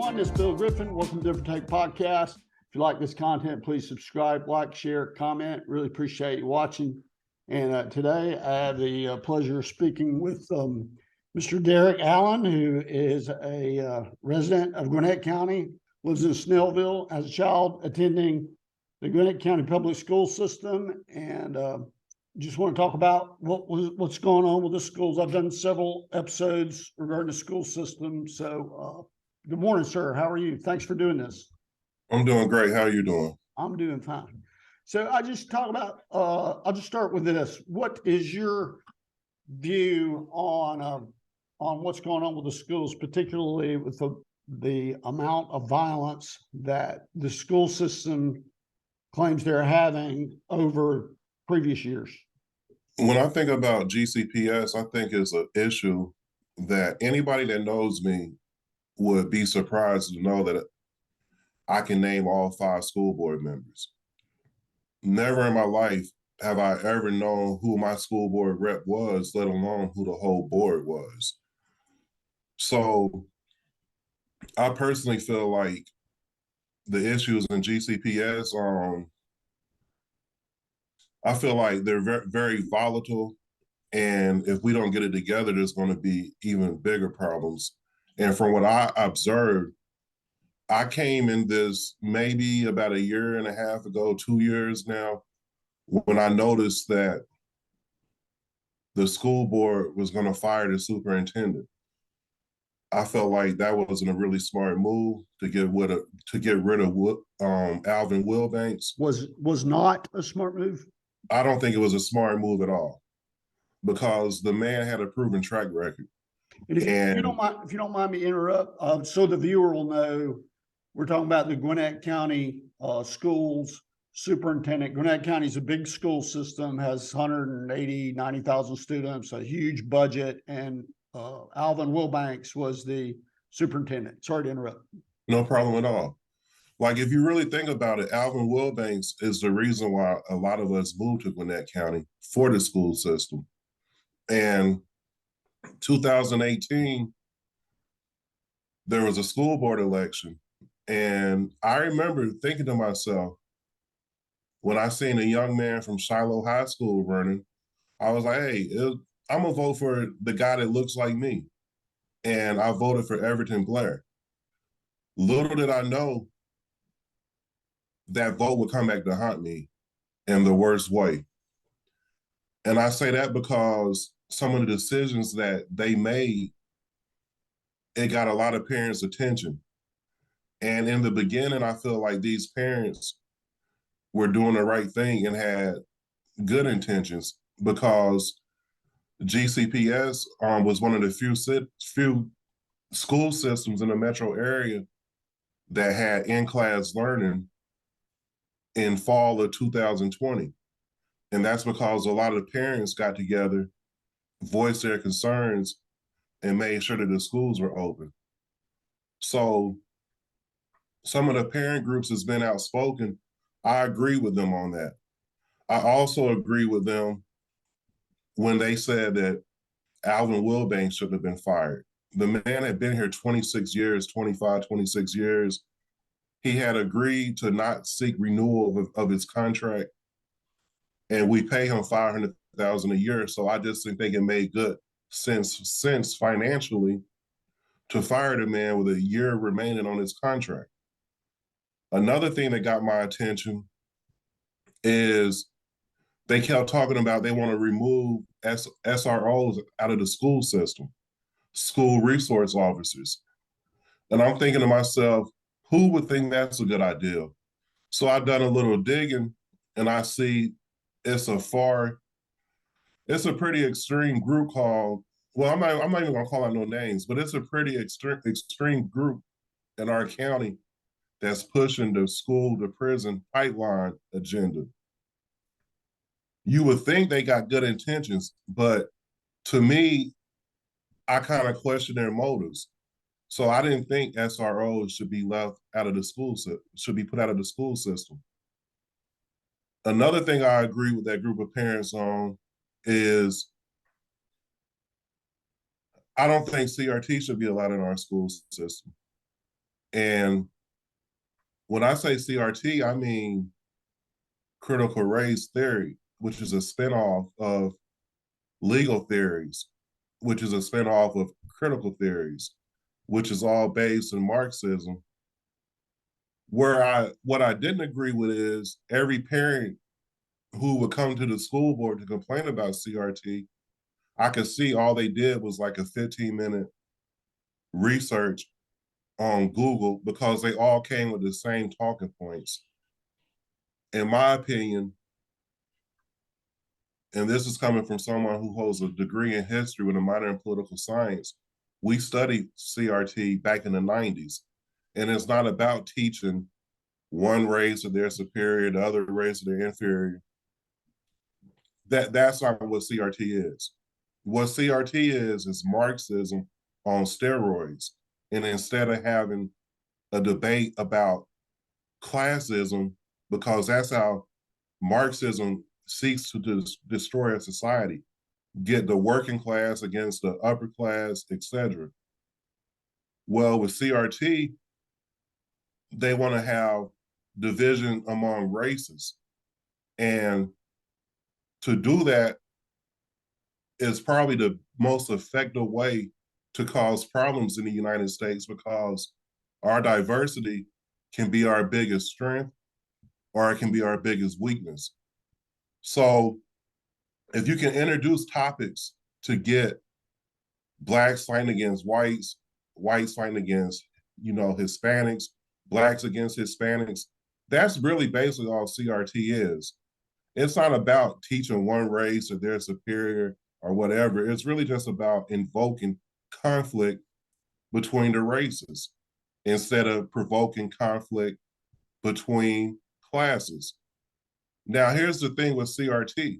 everyone. This is Bill Griffin. Welcome to Different Take Podcast. If you like this content, please subscribe, like, share, comment. Really appreciate you watching. And today I have the pleasure of speaking with Mr. Derrick Allen, who is a resident of Gwinnett County, lives in Snellville as a child, attending the Gwinnett County public school system, and just want to talk about what's going on with the schools. I've done several episodes regarding the school system. So good morning, sir. How are you? Thanks for doing this. I'm doing great. How are you doing? I'm doing fine. So I'll just start with this. What is your view on what's going on with the schools, particularly with the amount of violence that the school system claims they're having over previous years? When I think about GCPS, I think it's an issue that anybody that knows me would be surprised to know that I can name all 5 school board members. Never in my life have I ever known who my school board rep was, let alone who the whole board was. So I personally feel like the issues in GCPS, I feel like they're very, very volatile. And if we don't get it together, there's going to be even bigger problems. And from what I observed, I came in this maybe about a year and a half ago, 2 years now, when I noticed that the school board was going to fire the superintendent. I felt like that wasn't a really smart move to get rid of Alvin Wilbanks. Was not a smart move? I don't think it was a smart move at all, because the man had a proven track record. And if you don't mind me interrupt, so the viewer will know, we're talking about the Gwinnett County schools superintendent. Gwinnett County is a big school system, has 90,000 students, a huge budget, and Alvin Wilbanks was the superintendent. Sorry to interrupt. No problem at all. Like, if you really think about it, Alvin Wilbanks is the reason why a lot of us moved to Gwinnett County for the school system. And 2018, there was a school board election. And I remember thinking to myself, when I seen a young man from Shiloh High School running, I was like, hey, I'm going to vote for the guy that looks like me. And I voted for Everton Blair. Little did I know that vote would come back to haunt me in the worst way. And I say that because some of the decisions that they made, it got a lot of parents' attention. And in the beginning, I feel like these parents were doing the right thing and had good intentions, because GCPS was one of the few school systems in the metro area that had in-class learning in fall of 2020. And that's because a lot of the parents got together, voiced their concerns, and made sure that the schools were open. So some of the parent groups has been outspoken. I agree with them on that. I also agree with them when they said that Alvin Wilbanks should have been fired. The man had been here 26 years. He had agreed to not seek renewal of his contract, and we pay him $500,000 a year. So I just think it made good sense financially to fire the man with a year remaining on his contract. Another thing that got my attention is they kept talking about they want to remove SROs out of the school system, school resource officers. And I'm thinking to myself, who would think that's a good idea? So I've done a little digging, and I see it's a pretty extreme group called, well, I'm not even gonna call out no names, but it's a pretty extreme group in our county that's pushing the school to prison pipeline agenda. You would think they got good intentions, but to me, I kind of question their motives. So I didn't think SROs should be left out of the school system, should be put out of the school system. Another thing I agree with that group of parents on is I don't think CRT should be allowed in our school system. And when I say CRT, I mean critical race theory, which is a spinoff of legal theories, which is a spinoff of critical theories, which is all based in Marxism. What I didn't agree with is every parent who would come to the school board to complain about CRT, I could see all they did was like a 15-minute research on Google because they all came with the same talking points. In my opinion, and this is coming from someone who holds a degree in history with a minor in political science, we studied CRT back in the 90s. And it's not about teaching one race that they're superior, the other race that they're inferior. That's not what CRT is. What CRT is Marxism on steroids. And instead of having a debate about classism, because that's how Marxism seeks to destroy a society, get the working class against the upper class, etc. Well, with CRT, they want to have division among races. And to do that is probably the most effective way to cause problems in the United States, because our diversity can be our biggest strength or it can be our biggest weakness. So if you can introduce topics to get blacks fighting against whites, whites fighting against, Hispanics, blacks against Hispanics, that's really basically all CRT is. It's not about teaching one race or they're superior or whatever. It's really just about invoking conflict between the races instead of provoking conflict between classes. Now, here's the thing with CRT.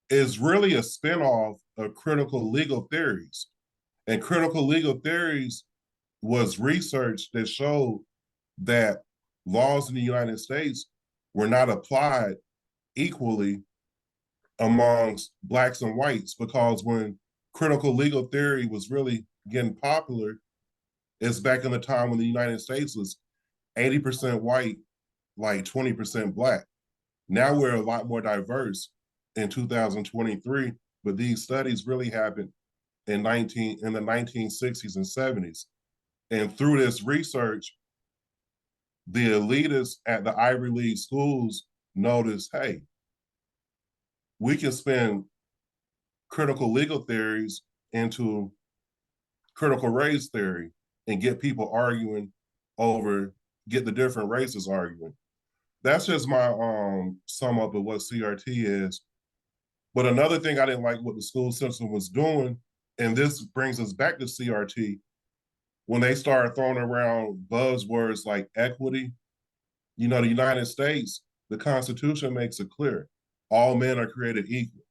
It's really a spinoff of critical legal theories. And critical legal theories was research that showed that laws in the United States were not applied equally amongst blacks and whites, because when critical legal theory was really getting popular, it's back in the time when the United States was 80% white, like 20% black. Now we're a lot more diverse in 2023, but these studies really happened in the 1960s and 70s. And through this research, the elitists at the Ivy League schools noticed, hey, we can spin critical legal theories into critical race theory and get people arguing over, get the different races arguing. That's just my sum up of what CRT is. But another thing I didn't like what the school system was doing, and this brings us back to CRT, when they started throwing around buzzwords like equity. The United States, the Constitution makes it clear, all men are created equal.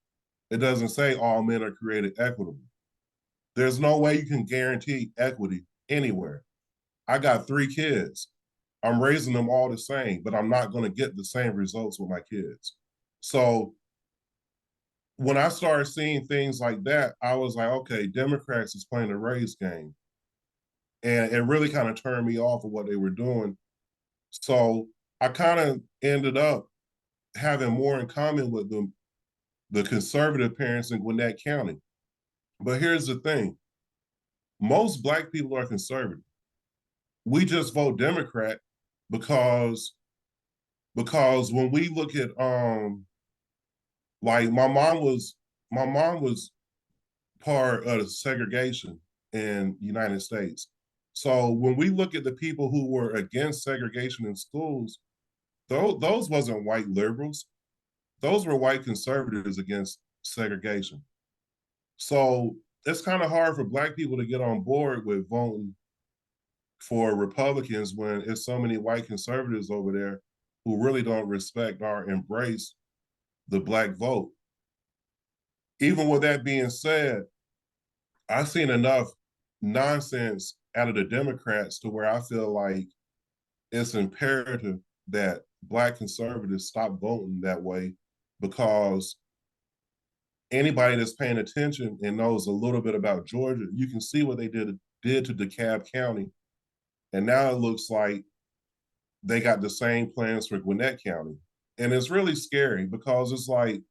It doesn't say all men are created equitable. There's no way you can guarantee equity anywhere. I got 3 kids. I'm raising them all the same, but I'm not going to get the same results with my kids. So when I started seeing things like that, I was like, okay, Democrats is playing a race game. And it really kind of turned me off of what they were doing. So I kind of ended up having more in common with the conservative parents in Gwinnett County. But here's the thing. Most Black people are conservative. We just vote Democrat because when we look at like my mom was part of segregation in the United States. So when we look at the people who were against segregation in schools, those wasn't white liberals. Those were white conservatives against segregation. So it's kind of hard for Black people to get on board with voting for Republicans when it's so many white conservatives over there who really don't respect or embrace the Black vote. Even with that being said, I've seen enough nonsense out of the Democrats to where I feel like it's imperative that Black conservatives stop voting that way, because anybody that's paying attention and knows a little bit about Georgia, you can see what they did to DeKalb County And now it looks like they got the same plans for Gwinnett County. And it's really scary because it's like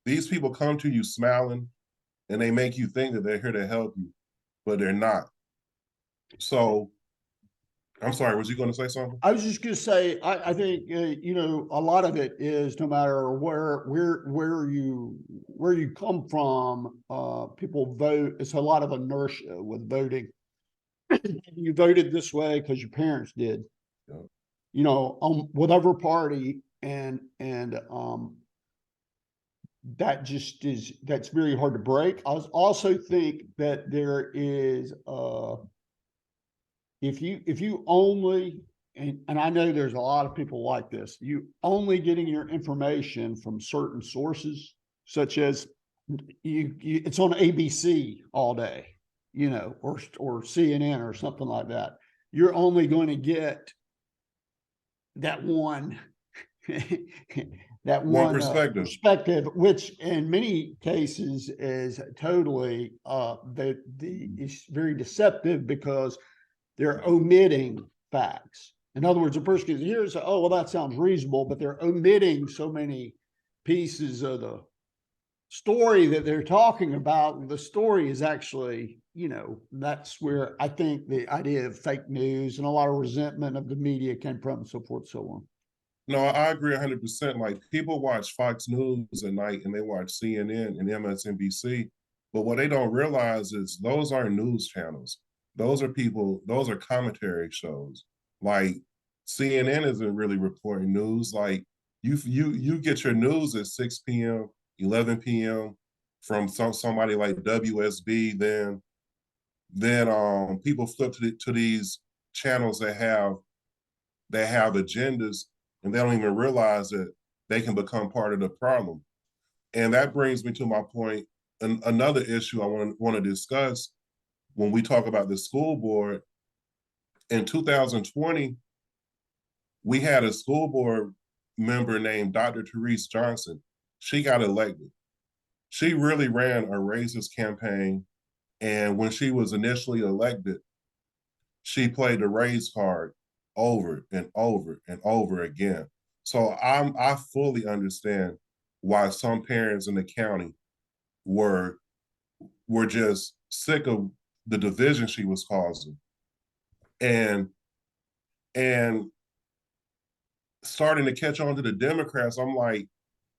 these people come to you smiling and they make you think that they're here to help you, but they're not. So I'm sorry, was you going to say something? I was just going to say, I think a lot of it is no matter where you come from, people vote. It's a lot of inertia with voting. You voted this way because your parents did. Yeah. Whatever party, and that's very hard to break. I also think that there is if you only, and I know there's a lot of people like this, you only getting your information from certain sources, such as it's on ABC all day, or CNN or something like that. You're only going to get that one One perspective. perspective, which in many cases is totally is very deceptive because they're omitting facts. In other words, a person can hear and say, "Oh, well, that sounds reasonable," but they're omitting so many pieces of the story that they're talking about. The story is actually, that's where I think the idea of fake news and a lot of resentment of the media came from, and so forth, so on. No, I agree 100%. Like people watch Fox News at night and they watch CNN and MSNBC, but what they don't realize is those aren't news channels. Those are commentary shows. Like CNN isn't really reporting news. Like you get your news at 6 p.m., 11 p.m. from somebody like WSB, then people flip to these channels that have agendas, and they don't even realize that they can become part of the problem. And that brings me to my point. Another issue I want to discuss when we talk about the school board. In 2020, we had a school board member named Dr. Therese Johnson. She got elected. She really ran a racist campaign. And when she was initially elected, she played the race card over and over and over again. So I fully understand why some parents in the county were just sick of the division she was causing, and and starting to catch on to the Democrats. I'm like,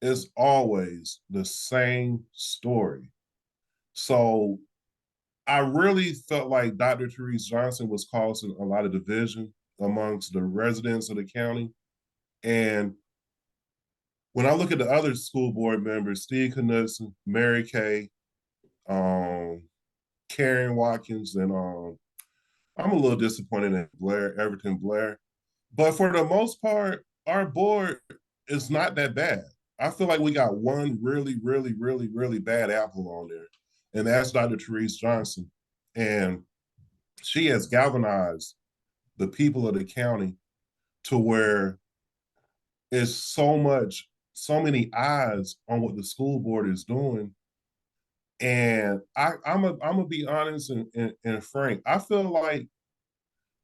it's always the same story. So I really felt like Dr. Therese Johnson was causing a lot of division amongst the residents of the county. And when I look at the other school board members, Steve Knudsen, Mary Kay, Karen Watkins, and I'm a little disappointed in Everton Blair. But for the most part, our board is not that bad. I feel like we got one really, really, really, really bad apple on there, and that's Dr. Therese Johnson. And she has galvanized the people of the county to where it's so many eyes on what the school board is doing. And I'm gonna be honest and frank. I feel like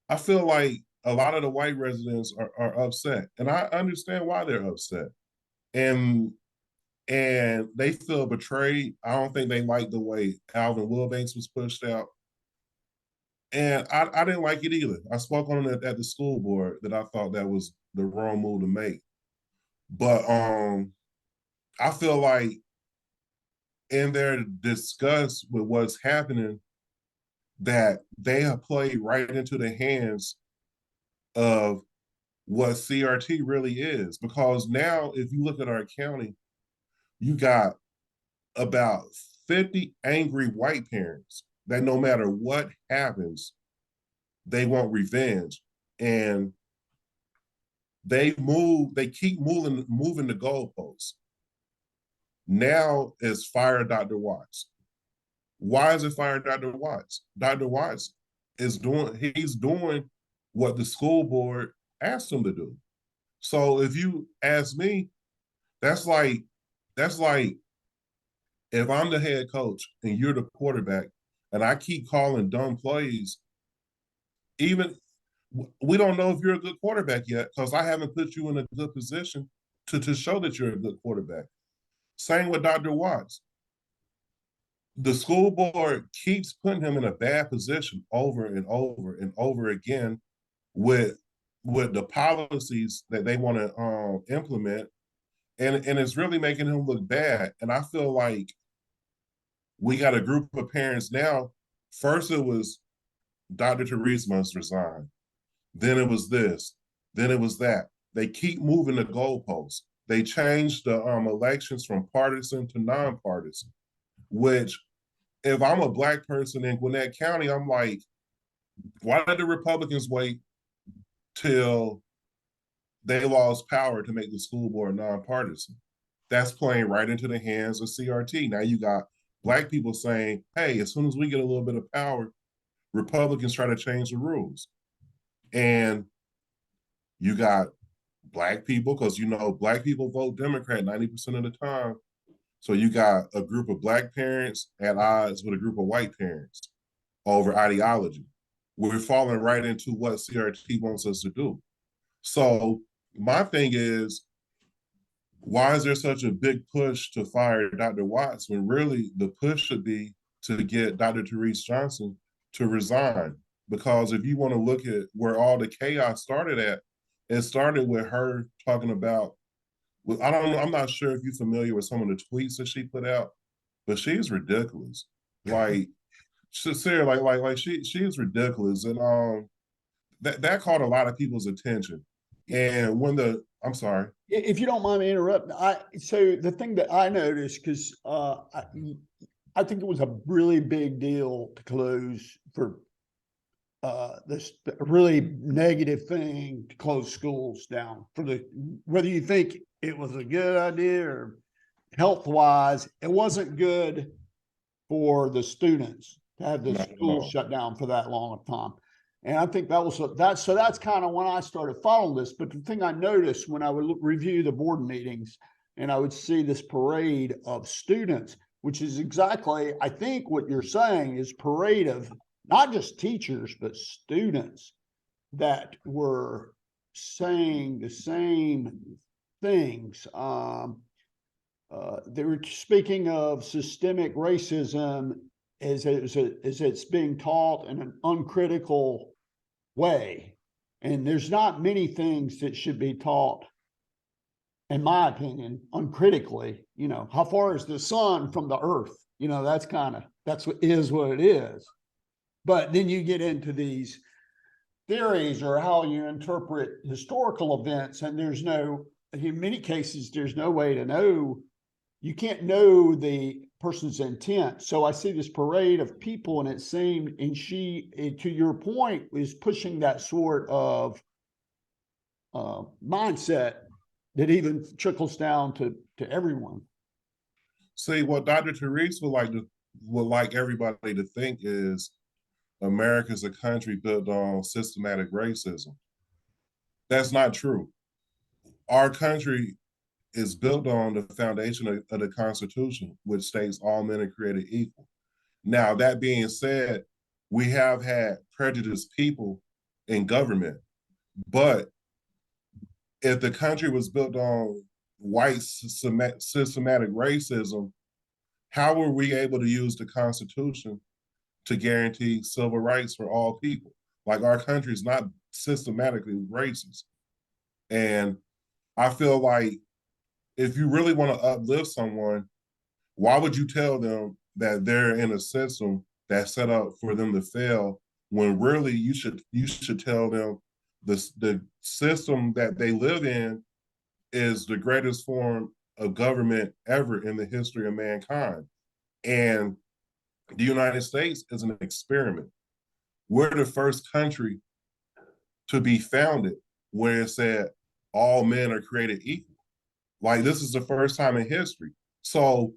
a lot of the white residents are upset, and I understand why they're upset. And they feel betrayed. I don't think they like the way Alvin Wilbanks was pushed out. And I didn't like it either. I spoke on it at the school board that I thought that was the wrong move to make. But I feel like in their disgust with what's happening, that they have played right into the hands of what CRT really is. Because now, if you look at our county, you got about 50 angry white parents that no matter what happens, they want revenge. And they keep moving the goalposts. Now it's fire Dr. Watts. Why is it fire Dr. Watts? Dr. Watts he's doing what the school board asked him to do. So if you ask me, that's like if I'm the head coach and you're the quarterback and I keep calling dumb plays, even We don't know if you're a good quarterback yet because I haven't put you in a good position to show that you're a good quarterback. Same with Dr. Watts. The school board keeps putting him in a bad position over and over and over again with the policies that they want to implement, and it's really making him look bad. And I feel like we got a group of parents now. First, it was Dr. Therese must resign. Then it was this. Then it was that. They keep moving the goalposts. They changed the elections from partisan to nonpartisan, which if I'm a Black person in Gwinnett County, I'm like, why did the Republicans wait till they lost power to make the school board nonpartisan? That's playing right into the hands of CRT. Now you got Black people saying, hey, as soon as we get a little bit of power, Republicans try to change the rules. And you got Black people, because Black people vote Democrat 90% of the time. So you got a group of Black parents at odds with a group of white parents over ideology. We're falling right into what CRT wants us to do. So my thing is, why is there such a big push to fire Dr. Watts when really the push should be to get Dr. Therese Johnson to resign? Because if you want to look at where all the chaos started at, it started with her talking about, I don't know, I'm not sure if you're familiar with some of the tweets that she put out, but she's ridiculous. Like, Sarah, like she's ridiculous. And that caught a lot of people's attention. And when I'm sorry. If you don't mind me interrupting, so the thing that I noticed, because I think it was a really big deal to close for this really negative thing to close schools down for whether you think it was a good idea or health wise, it wasn't good for the students to have the school shut down for that long of time. And I think that's kind of when I started following this. But the thing I noticed when I would review the board meetings and I would see this parade of students, which is exactly, I think what you're saying is parade of not just teachers, but students that were saying the same things. They were speaking of systemic racism as it's being taught in an uncritical way. And there's not many things that should be taught, in my opinion, uncritically. How far is the sun from the earth? That's what it is. But then you get into these theories or how you interpret historical events, and in many cases, there's no way to know. You can't know the person's intent. So I see this parade of people, and it seemed, and she, to your point, is pushing that sort of mindset that even trickles down to everyone. See, what Dr. Therese would like everybody to think is America's a country built on systematic racism. That's not true. Our country is built on the foundation of the Constitution, which states all men are created equal. Now, that being said, we have had prejudiced people in government, but if the country was built on white systematic racism, how were we able to use the Constitution to guarantee civil rights for all people? Like, our country is not systematically racist. And I feel like if you really want to uplift someone, why would you tell them that they're in a system that's set up for them to fail when really you should tell them the system that they live in is the greatest form of government ever in the history of mankind. And the United States is an experiment. We're the first country to be founded where it said all men are created equal. Like, this is the first time in history. So,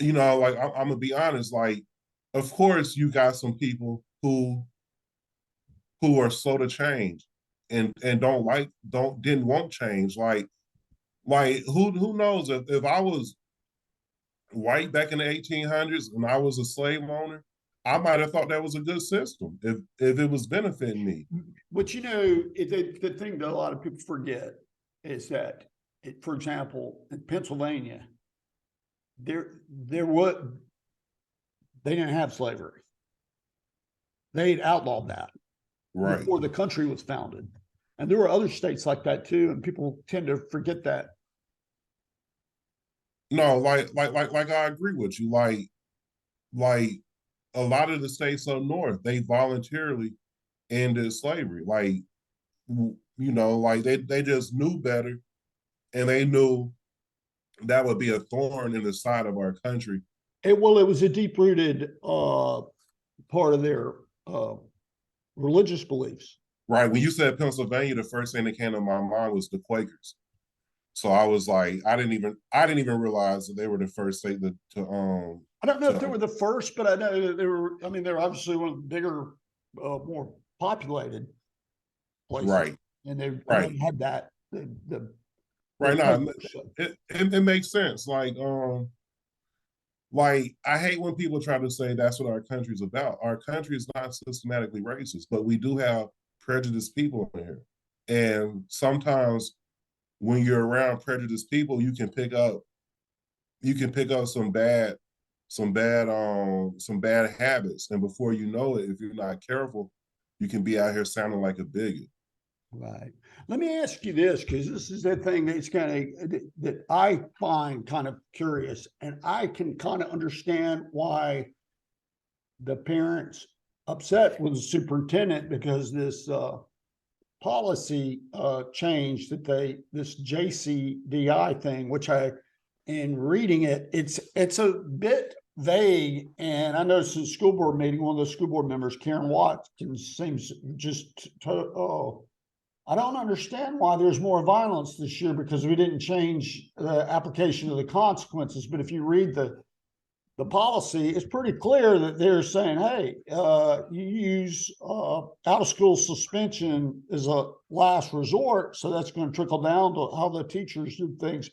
like, I'm gonna be honest, like, of course you got some people who are slow to change and didn't want change. Like who knows if I was white back in the 1800s and I was a slave owner, I might have thought that was a good system if it was benefiting me. But the thing that a lot of people forget is that, for example, in Pennsylvania, there was they didn't have slavery. They had outlawed that Right. before the country was founded, and there were other states like that too. And people tend to forget that. No, like I agree with you. Like a lot of the states up north, they voluntarily ended slavery. Like like they just knew better, and they knew that would be a thorn in the side of our country. It was a deep rooted part of their religious beliefs. Right. When you said Pennsylvania, the first thing that came to my mind was the Quakers. So I was like, I didn't even realize that they were the first state I don't know if they were the first, but I know that they were. I mean, they're obviously one of the bigger, more populated places, right. And they had that the right now. It makes sense. Like I hate when people try to say that's what our country's about. Our country is not systematically racist, but we do have prejudiced people in here, and sometimes when you're around prejudiced people, you can pick up some bad habits, and before you know it, if you're not careful, you can be out here sounding like a bigot. Right. Let me ask you this, because this is the thing that's that I find kind of curious, and I can kind of understand why the parents upset with the superintendent, because this policy change that this JCDI thing, which in reading it, it's a bit vague. And I noticed in the school board meeting, one of the school board members, Karen Watkins, seems just I don't understand why there's more violence this year, because we didn't change the application of the consequences. But if you read the policy, it's pretty clear that they're saying, hey, you use out of school suspension as a last resort. So that's going to trickle down to how the teachers do things.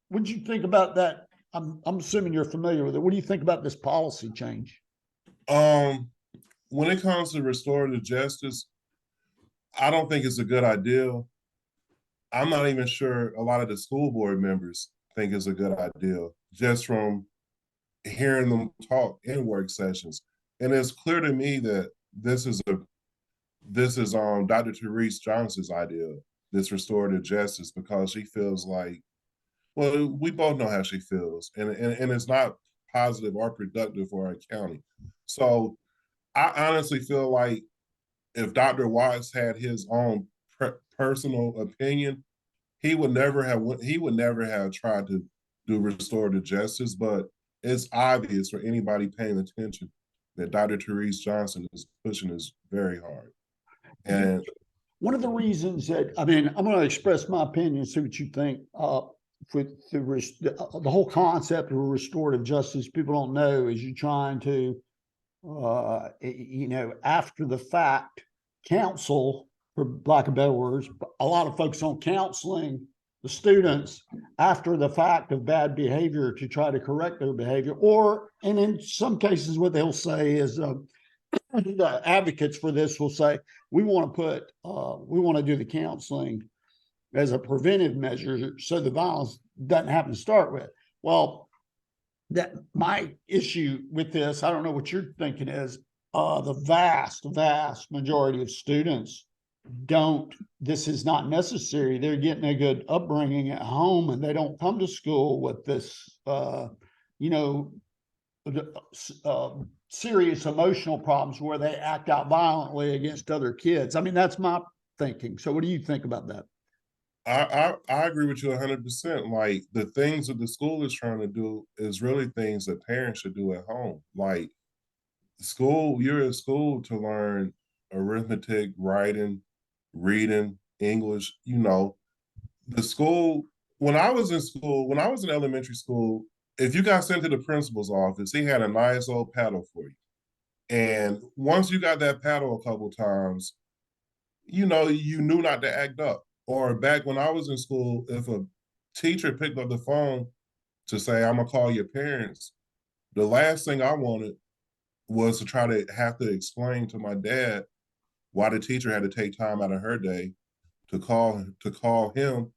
What do you think about that? I'm assuming you're familiar with it. What do you think about this policy change? When it comes to restorative justice, I don't think it's a good idea. I'm not even sure a lot of the school board members think it's a good idea, just from hearing them talk in work sessions. And it's clear to me that this is Dr. Therese Johnson's idea, this restorative justice, because she feels like, well, we both know how she feels, and it's not positive or productive for our county. So I honestly feel like if Dr. Watts had his own personal opinion, he would never have tried to do restorative justice. But it's obvious for anybody paying attention that Dr. Therese Johnson is pushing this very hard. And one of the reasons that, I mean, I'm going to express my opinion, see what you think. With the whole concept of restorative justice, people don't know, is you're trying to after the fact, counsel, for lack of better words, a lot of folks on counseling the students after the fact of bad behavior to try to correct their behavior. And in some cases, what they'll say is the advocates for this will say, we want to do the counseling as a preventive measure so the violence doesn't happen to start with. Well, that my issue with this, I don't know what you're thinking, is the vast majority of students this is not necessary. They're getting a good upbringing at home, and they don't come to school with this, serious emotional problems where they act out violently against other kids. I mean, that's my thinking. So what do you think about that? I agree with you 100%. Like, the things that the school is trying to do is really things that parents should do at home. Like, you're at school to learn arithmetic, writing, reading, English. The school, when I was in elementary school, if you got sent to the principal's office, he had a nice old paddle for you. And once you got that paddle a couple times, you knew not to act up. Or back when I was in school, if a teacher picked up the phone to say, I'm gonna call your parents, the last thing I wanted was to try to have to explain to my dad why the teacher had to take time out of her day to call him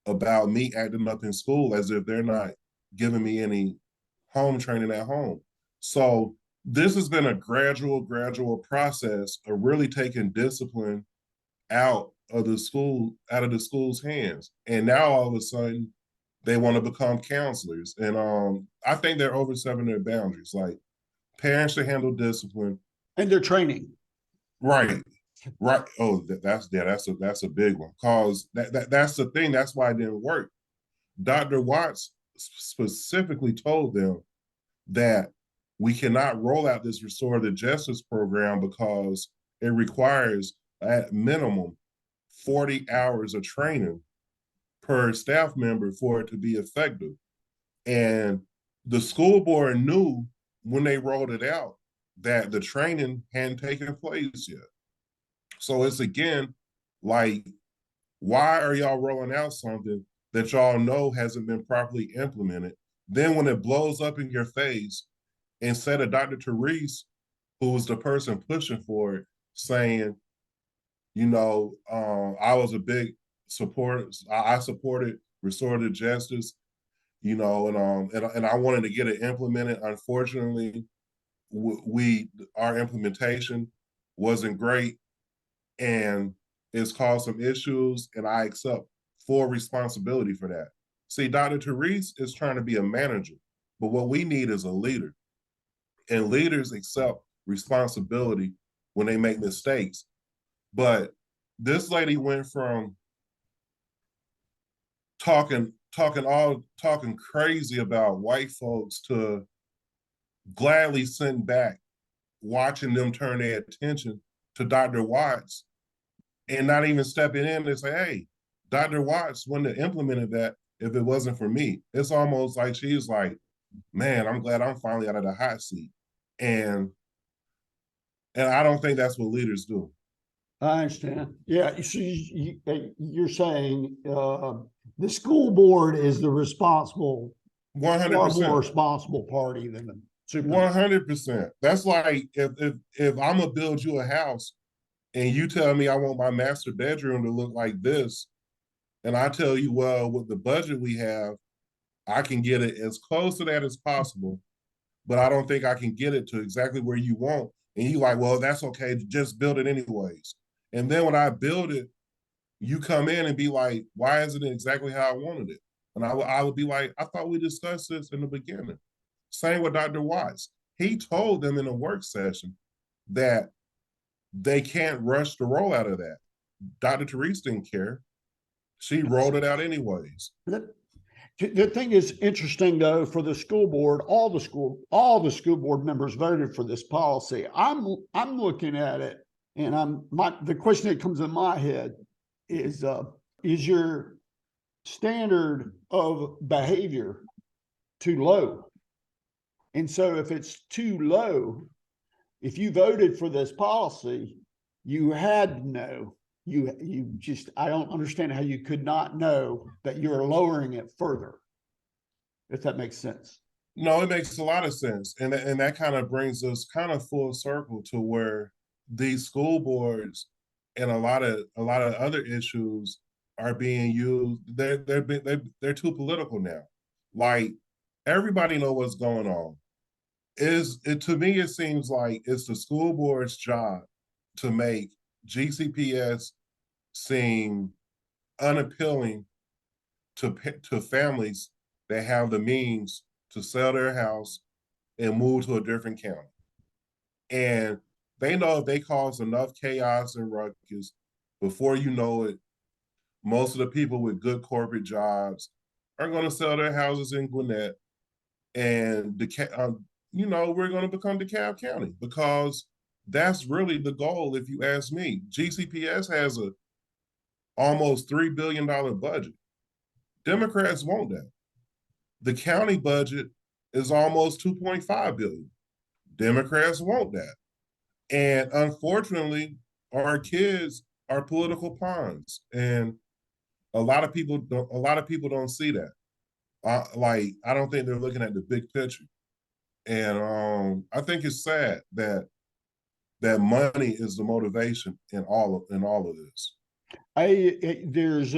about me acting up in school as if they're not giving me any home training at home. So this has been a gradual process of really taking discipline out of the school's hands. And now all of a sudden they want to become counselors. And I think they're overstepping their boundaries. Like parents should handle discipline. And their training. Right. Right. Oh, that's a big one. Cause that's the thing. That's why it didn't work. Dr. Watts specifically told them that we cannot roll out this restorative justice program because it requires at minimum 40 hours of training per staff member for it to be effective. And the school board knew when they rolled it out that the training hadn't taken place yet. So it's again like, why are y'all rolling out something that y'all know hasn't been properly implemented? Then when it blows up in your face, instead of Dr. Therese, who was the person pushing for it, saying, I was a big supporter. I supported restorative justice, and I wanted to get it implemented. Unfortunately, our implementation wasn't great, and it's caused some issues, and I accept full responsibility for that. See, Dr. Therese is trying to be a manager, but what we need is a leader. And leaders accept responsibility when they make mistakes. But this lady went from talking crazy about white folks to gladly sitting back, watching them turn their attention to Dr. Watts and not even stepping in and say, hey, Dr. Watts wouldn't have implemented that if it wasn't for me. It's almost like she's like, man, I'm glad I'm finally out of the hot seat. And I don't think that's what leaders do. I understand. Yeah. So you're saying the school board is the responsible, 100%. far more responsible party than the superintendent. 100%. That's like if I'm gonna build you a house and you tell me I want my master bedroom to look like this, and I tell you, well, with the budget we have, I can get it as close to that as possible, but I don't think I can get it to exactly where you want. And you like, well, that's okay, just build it anyways. And then when I build it, you come in and be like, why isn't it exactly how I wanted it? And I would be like, I thought we discussed this in the beginning. Same with Dr. Watts. He told them in a work session that they can't rush the rollout of that. Dr. Therese didn't care. She rolled it out anyways. The thing is interesting though, for the school board, all the school board members voted for this policy. I'm looking at it, and the question that comes in my head is your standard of behavior too low? And so if it's too low, if you voted for this policy, you had to know. I don't understand how you could not know that you're lowering it further, if that makes sense. No, it makes a lot of sense. And that kind of brings us kind of full circle to where these school boards and a lot of other issues are being used. They're too political now. Like everybody know what's going on. To me, it seems like it's the school board's job to make GCPS seem unappealing to families that have the means to sell their house and move to a different county. And they know if they cause enough chaos and ruckus, before you know it, most of the people with good corporate jobs are going to sell their houses in Gwinnett, and we're going to become DeKalb County, because that's really the goal. If you ask me, GCPS has a almost $3 billion budget. Democrats want that. The county budget is almost $2.5 billion. Democrats want that. And unfortunately, our kids are political pawns, and a lot of people don't see that. I don't think they're looking at the big picture. And I think it's sad that money is the motivation in all of this. There's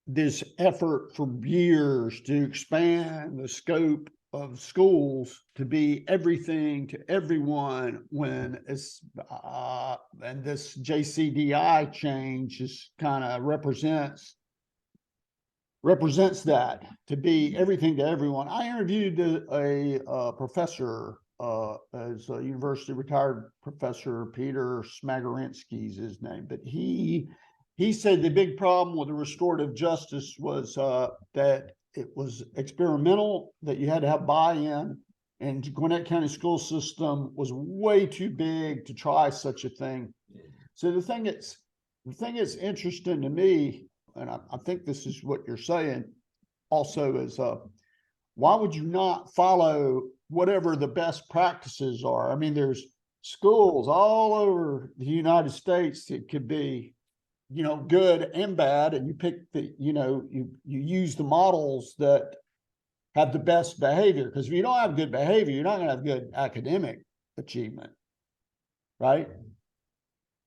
this effort for years to expand the scope of schools to be everything to everyone when it's and this JCDI change is kind of represents that, to be everything to everyone. I interviewed a professor, as a university retired professor, Peter Smagorinsky is his name, but he said the big problem with the restorative justice was that it was experimental, that you had to have buy-in, and Gwinnett County school system was way too big to try such a thing. So the thing that's interesting to me, and I think this is what you're saying also, is why would you not follow whatever the best practices are? I mean, there's schools all over the United States that could be, good and bad, and you pick you use the models that have the best behavior, because if you don't have good behavior, you're not going to have good academic achievement, right?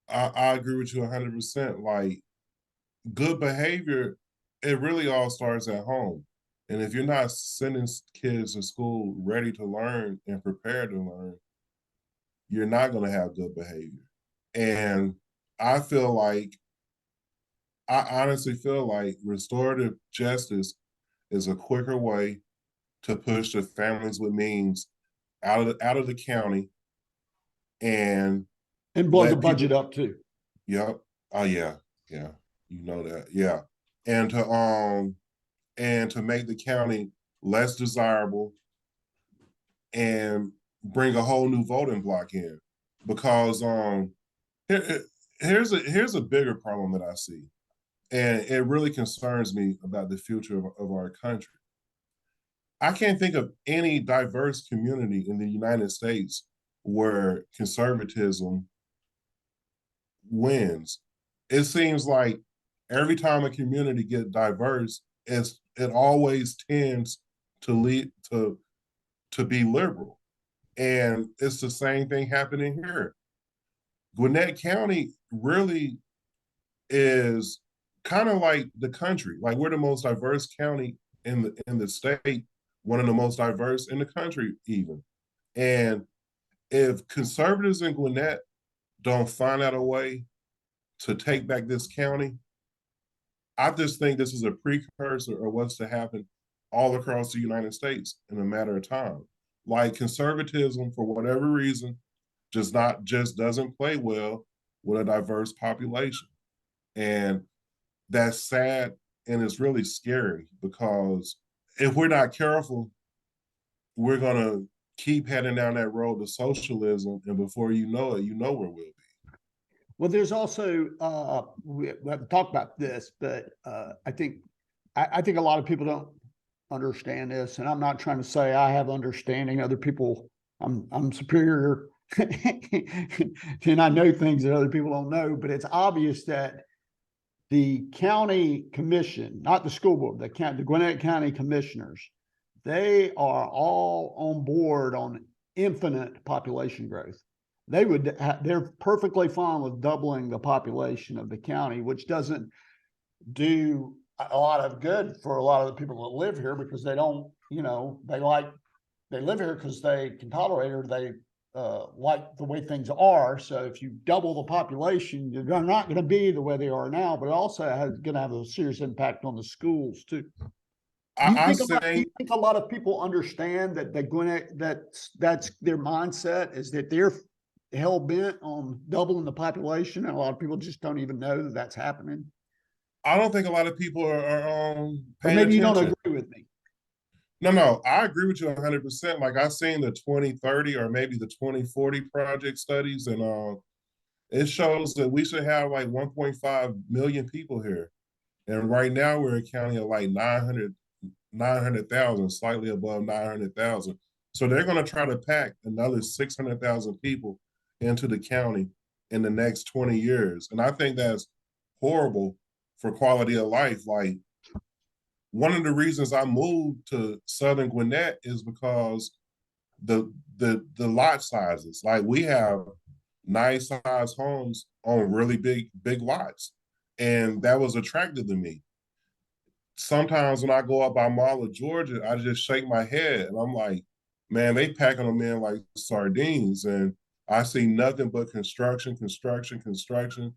I agree with you 100%. Like, good behavior, it really all starts at home. And if you're not sending kids to school ready to learn and prepared to learn, you're not going to have good behavior. And I feel like, I honestly feel like restorative justice is a quicker way to push the families with means out of the county and blow the let people. budget up too. Yep. Oh yeah, yeah. You know that. Yeah. And to make the county less desirable and bring a whole new voting block in, because here's a bigger problem that I see, and it really concerns me about the future of our country. I can't think of any diverse community in the United States where conservatism wins. It seems like every time a community gets diverse, it always tends to lead to be liberal. And it's the same thing happening here. Gwinnett County really is kind of like the country. Like, we're the most diverse county in the state, one of the most diverse in the country even. And if conservatives in Gwinnett don't find out a way to take back this county, I just think this is a precursor of what's to happen all across the United States in a matter of time. Like, conservatism, for whatever reason, just doesn't play well with a diverse population. And that's sad, and it's really scary, because if we're not careful, we're gonna keep heading down that road to socialism, and before you know it, you know where we'll be. Well, there's also we haven't talked about this, but I think a lot of people don't understand this, and I'm not trying to say I have understanding. Other people, I'm superior, and I know things that other people don't know. But it's obvious that the county commission, not the school board, the Gwinnett County commissioners, they are all on board on infinite population growth. They're perfectly fine with doubling the population of the county, which doesn't do a lot of good for a lot of the people that live here, because they don't, they live here because they can tolerate it, or they like the way things are. So if you double the population, you're not going to be the way they are now, but it also going to have a serious impact on the schools too. Do you think a lot of people understand that that's their mindset, is that they're hell bent on doubling the population, and a lot of people just don't even know that that's happening? I don't think a lot of people are Or paying maybe attention. You don't agree with me. No, I agree with you 100%. Like, I've seen the 2030 or maybe the 2040 project studies, and it shows that we should have like 1.5 million people here. And right now we're a county of like 900,000, slightly above 900,000. So they're going to try to pack another 600,000 people into the county in the next 20 years. And I think that's horrible for quality of life. Like, one of the reasons I moved to Southern Gwinnett is because the lot sizes. Like we have nice size homes on really big lots, and that was attractive to me. Sometimes when I go up by Mall of Georgia, I just shake my head and I'm like, man, they packing them in like sardines, and I see nothing but construction, construction, construction,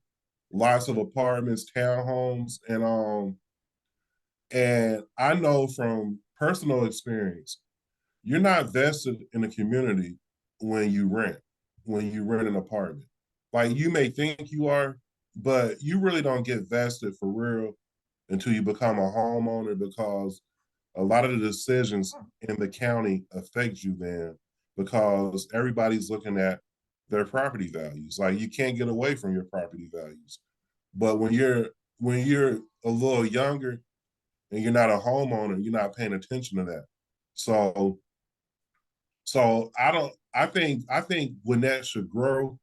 lots of apartments, townhomes, and I know from personal experience, you're not vested in a community when you rent, when you rent an apartment. Like you may think you are, but you really don't get vested for real until you become a homeowner, because a lot of the decisions in the county affect you then, because everybody's looking at their property values. Like you can't get away from your property values. But when you're a little younger and you're not a homeowner, you're not paying attention to that. So I think Gwinnett should grow.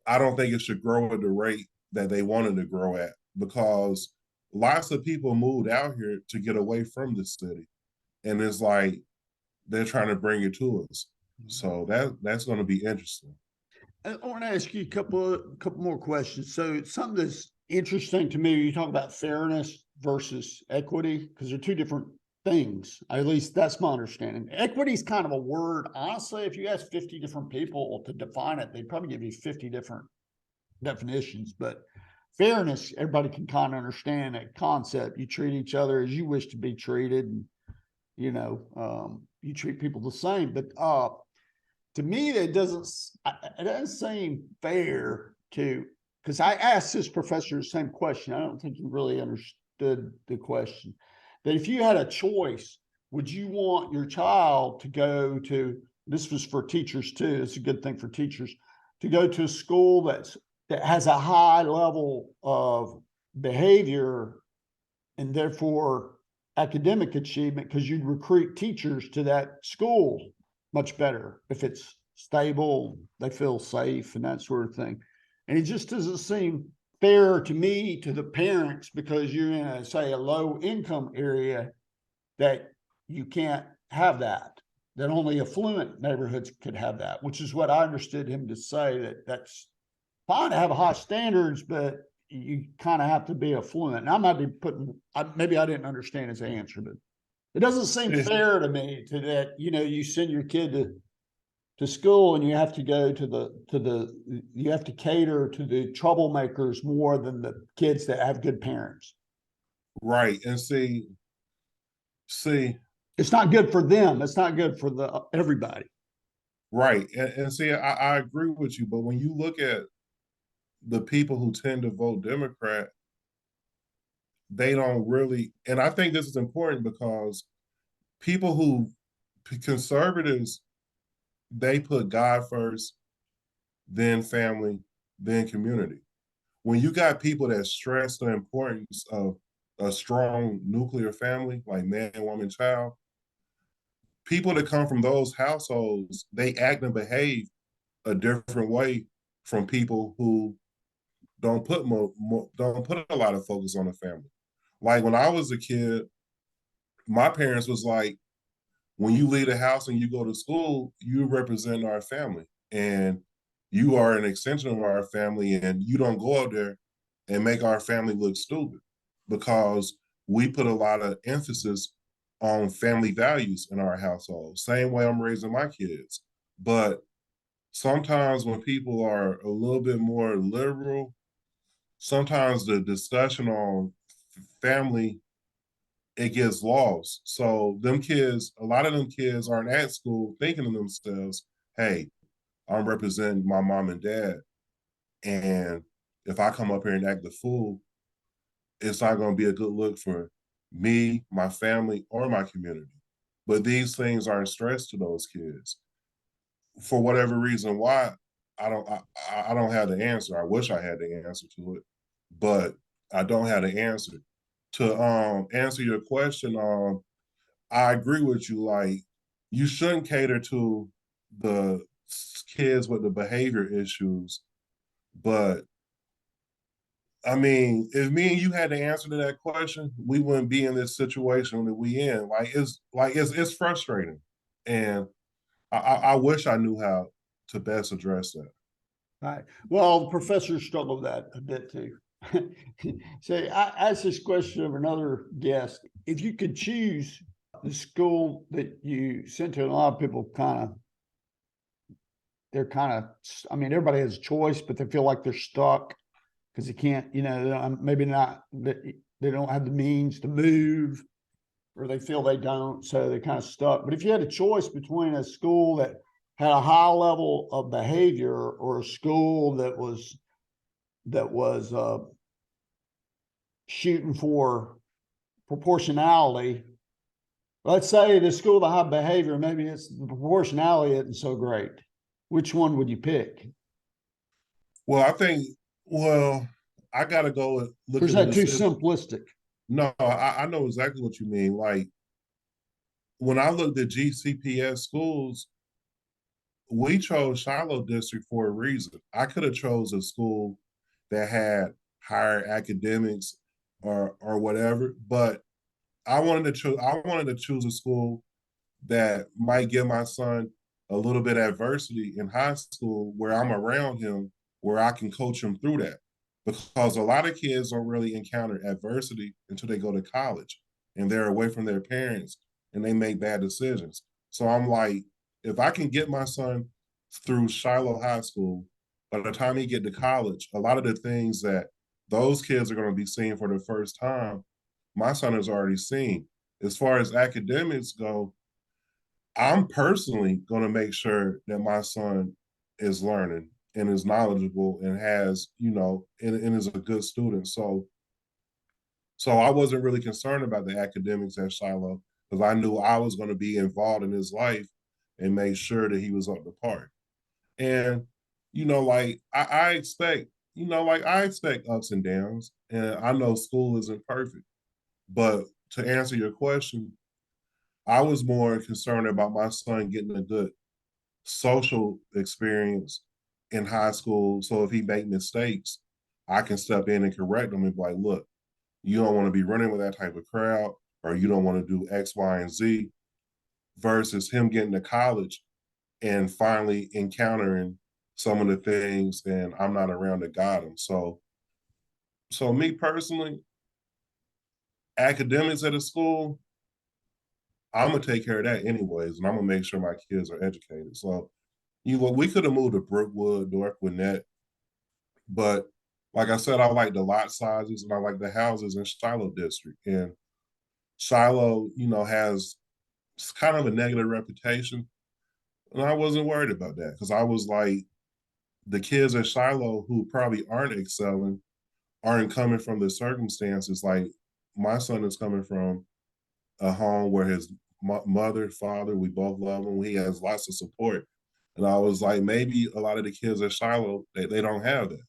I don't think it should grow at the rate that they wanted to grow at, because lots of people moved out here to get away from the city. And it's like they're trying to bring it to us. So that's going to be interesting. I want to ask you a couple more questions. So something that's interesting to me, you talk about fairness versus equity, because they're two different things. At least that's my understanding. Equity is kind of a word. Honestly, if you ask 50 different people to define it, they'd probably give you 50 different definitions. But fairness, everybody can kind of understand that concept. You treat each other as you wish to be treated, and you treat people the same. But to me, it doesn't seem fair to, because I asked this professor the same question. I don't think he really understood the question. That if you had a choice, would you want your child to go to, this was for teachers too, it's a good thing for teachers, to go to a school that has a high level of behavior and therefore academic achievement, because you'd recruit teachers to that school much better if it's stable, they feel safe and that sort of thing. And it just doesn't seem fair to me, to the parents, because you're in a, say, a low income area, that you can't have that only affluent neighborhoods could have that, which is what I understood him to say, that's fine to have high standards, but you kind of have to be affluent. And I might be maybe I didn't understand his answer, but it doesn't seem fair to me that, you send your kid to school and you have to go you have to cater to the troublemakers more than the kids that have good parents. Right. And see, it's not good for them. It's not good for everybody. Right. And see, I agree with you. But when you look at the people who tend to vote Democrat, they don't really, and I think this is important because conservatives, they put God first, then family, then community. When you got people that stress the importance of a strong nuclear family, like man, woman, child, people that come from those households, they act and behave a different way from people who don't put a lot of focus on the family. Like when I was a kid, my parents was like, when you leave the house and you go to school, you represent our family, and you are an extension of our family, and you don't go out there and make our family look stupid, because we put a lot of emphasis on family values in our household. Same way I'm raising my kids. But sometimes when people are a little bit more liberal, sometimes the discussion on family, it gets lost. So a lot of them kids aren't at school thinking to themselves, hey, I'm representing my mom and dad. And if I come up here and act the fool, it's not going to be a good look for me, my family, or my community. But these things aren't stressed to those kids. For whatever reason why, I don't have the answer. I wish I had the answer to it, but I don't have the answer. To answer your question, I agree with you. Like, you shouldn't cater to the kids with the behavior issues, but I mean, if me and you had the answer to that question, we wouldn't be in this situation that we in. Like it's frustrating. And I wish I knew how to best address that. Right. Well, professors struggle with that a bit too. Say, I asked this question of another guest. If you could choose the school that you sent to, a lot of people I mean, everybody has a choice, but they feel like they're stuck because they can't, maybe not, they don't have the means to move, or they feel they don't, so they're kind of stuck. But if you had a choice between a school that had a high level of behavior or a school that was shooting for proportionality, let's say the school with high behavior, maybe it's the proportionality isn't so great. Which one would you pick? Well, I got to go and Or look is at the that too decision. simplistic? No, I know exactly what you mean. Like when I looked at GCPS schools, we chose Shiloh District for a reason. I could have chose a school that had higher academics or whatever, but I wanted to choose a school that might give my son a little bit of adversity in high school where I'm around him, where I can coach him through that. Because a lot of kids don't really encounter adversity until they go to college and they're away from their parents and they make bad decisions. So I'm like, if I can get my son through Shiloh High School, by the time he get to college, a lot of the things that those kids are going to be seeing for the first time, my son has already seen. As far as academics go, I'm personally going to make sure that my son is learning and is knowledgeable and has, and is a good student. So I wasn't really concerned about the academics at Shiloh because I knew I was going to be involved in his life and make sure that he was up to par. And, like I expect, I expect ups and downs. And I know school isn't perfect. But to answer your question, I was more concerned about my son getting a good social experience in high school. So if he make mistakes, I can step in and correct him and be like, look, you don't want to be running with that type of crowd, or you don't want to do X, Y, and Z, versus him getting to college and finally encountering some of the things and I'm not around to guide him. So me personally, academics at a school, I'm gonna take care of that anyways, and I'm gonna make sure my kids are educated. So we could have moved to Brookwood, North Gwinnett, but like I said, I like the lot sizes and I like the houses in Shiloh district. And Shiloh, has kind of a negative reputation. And I wasn't worried about that because I was like, the kids at Shiloh who probably aren't excelling aren't coming from the circumstances. Like my son is coming from a home where his mother, father, we both love him. He has lots of support. And I was like, maybe a lot of the kids at Shiloh, they don't have that.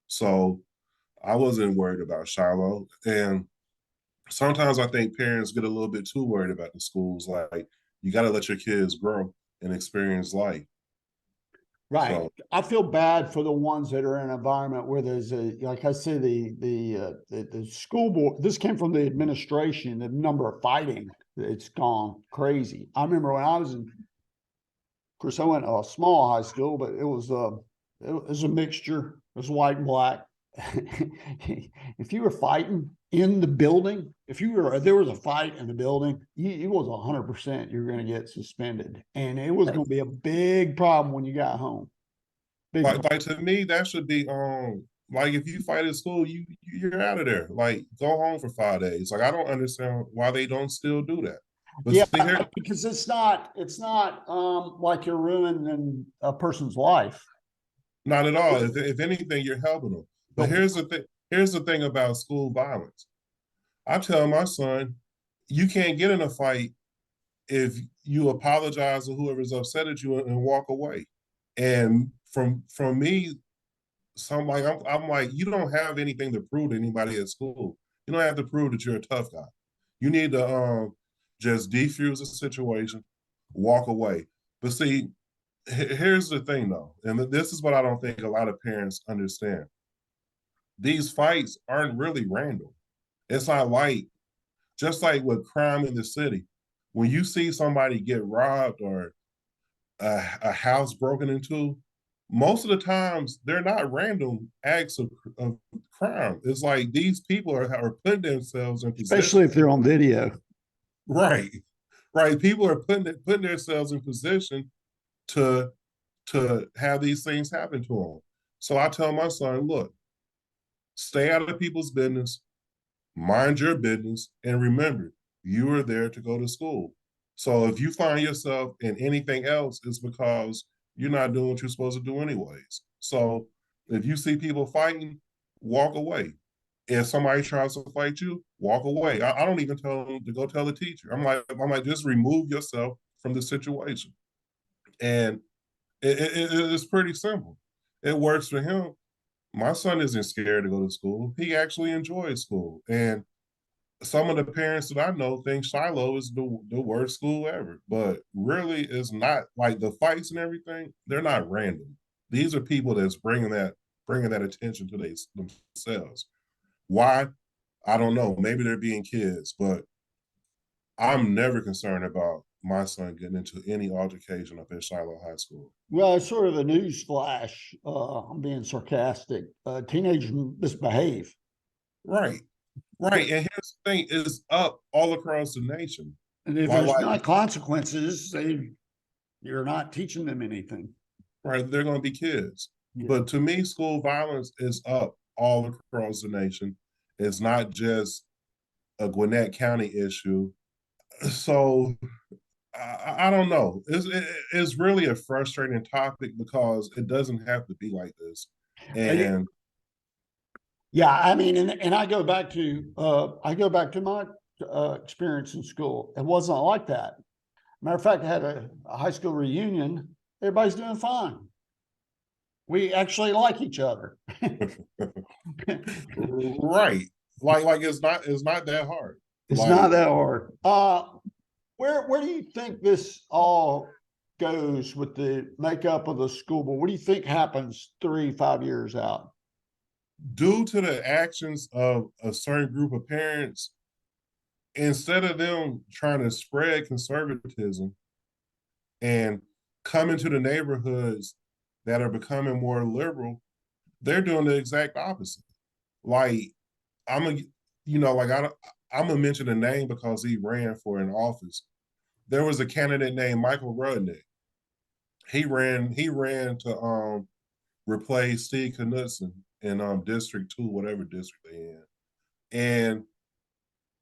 So I wasn't worried about Shiloh. And sometimes I think parents get a little bit too worried about the schools. Like, you got to let your kids grow and experience life. Right. So, I feel bad for the ones that are in an environment where there's like I say, the school board, this came from the administration, the number of fighting, it's gone crazy. I remember when I was of course, I went to a small high school, but it was a mixture. It was white and black. If you were fighting in the building, if there was a fight in the building, it was 100% you're going to get suspended, and it was going to be a big problem when you got home. Big like to me, that should be like if you fight at school, you're out of there. Like go home for 5 days. Like I don't understand why they don't still do that. But Yeah, see here, because it's not like you're ruining a person's life. not at all. If anything, you're helping them. But But here's the thing. Here's the thing about school violence. I tell my son, you can't get in a fight if you apologize to whoever's upset at you and walk away. And from me, so I'm like, you don't have anything to prove to anybody at school. You don't have to prove that you're a tough guy. You need to just defuse the situation, walk away. But see, here's the thing though, and this is what I don't think a lot of parents understand. These fights aren't really random. It's not like just like with crime in the city. when you see somebody get robbed or a house broken into, most of the times they're not random acts of crime. It's like these people are putting themselves in Especially position. if they're on video. Right, right. People are putting themselves in position to have these things happen to them. So I tell my son, look, stay out of people's business, mind your business, and remember, you are there to go to school. So if you find yourself in anything else, it's because you're not doing what you're supposed to do anyways. So if you see people fighting, walk away. If somebody tries to fight you, walk away. I don't even tell them to go tell the teacher. I'm like, just remove yourself from the situation. And it's pretty simple. It works for him. My son isn't scared to go to school. He actually enjoys school. And some of the parents that I know think Shiloh is the worst school ever, but really it's not. Like the fights and everything, they're not random. These are people that's bringing that attention to themselves. Why? I don't know. Maybe they're being kids, but I'm never concerned about my son getting into any altercation up at Shiloh High School. Well, it's sort of a news flash. I'm being sarcastic. Teenagers misbehave. Right, right. And here's the thing: it's up all across the nation. And if Like, there's like not consequences, you're not teaching them anything. right, they're going to be kids. Yeah. But to me, school violence is up all across the nation. It's not just a Gwinnett County issue. So I don't know. It's really a frustrating topic because it doesn't have to be like this. And Yeah, I mean, and I go back to my experience in school. It wasn't like that. Matter of fact, I had a high school reunion. Everybody's doing fine. We actually like each other. right, like it's not that hard. It's Like, not that hard. Where do you think this all goes with the makeup of the school board? What do you think happens 3, 5 years out? due to the actions of a certain group of parents, instead of them trying to spread conservatism and come into the neighborhoods that are becoming more liberal, they're doing the exact opposite. Like, I'm a, like I'm gonna mention a name because he ran for an office. There was a candidate named Michael Rudnick. He ran to replace Steve Knudsen in District 2, whatever district they in. And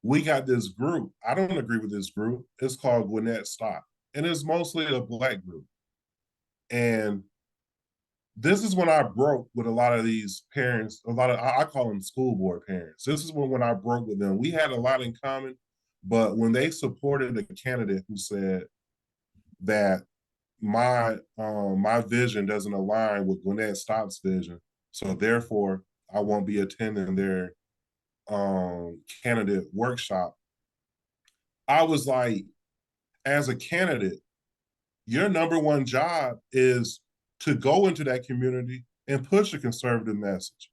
we got this group. I don't agree with this group. It's called Gwinnett Stop. And it's mostly a Black group. And this is when I broke with a lot of these parents, I call them school board parents. This is when I broke with them. We had a lot in common, but when they supported a candidate who said that my vision doesn't align with Gwinnett Stop's vision, so therefore I won't be attending their candidate workshop. I was like, as a candidate, your number one job is to go into that community and push a conservative message,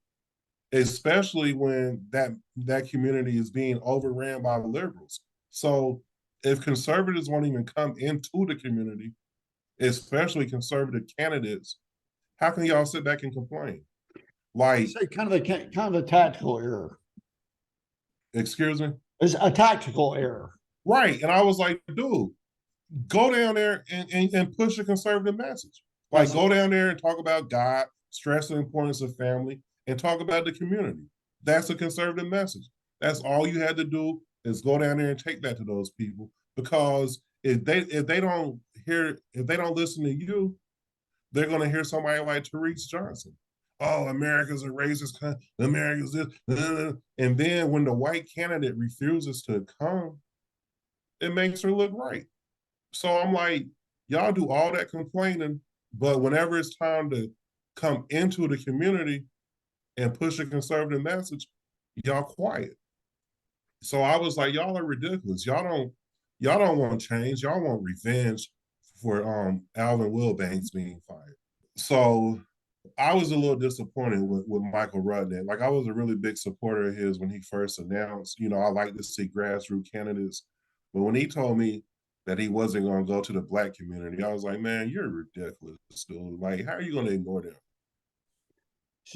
especially when that community is being overran by liberals. So if conservatives won't even come into the community, especially conservative candidates, how can y'all sit back and complain? Like, Say kind of a tactical error. excuse me? It's a tactical error. Right. And I was like, dude, go down there and push a conservative message. Like, go down there and talk about God, stress the importance of family, and talk about the community. That's a conservative message. That's all you had to do is go down there and take that to those people. Because if they don't listen to you, they're going to hear somebody like Therese Johnson. Oh, America's a racist country. America's this. And then when the white candidate refuses to come, it makes her look right. So I'm like, y'all do all that complaining, but whenever it's time to come into the community and push a conservative message, y'all quiet. So I was like, y'all are ridiculous. Y'all don't want change. Y'all want revenge for Alvin Wilbanks being fired. So I was a little disappointed with Michael Rudnick. Like, I was a really big supporter of his when he first announced, I like to see grassroots candidates. But when he told me that he wasn't going to go to the Black community. I was like, man, you're ridiculous, dude. Like, how are you going to ignore them?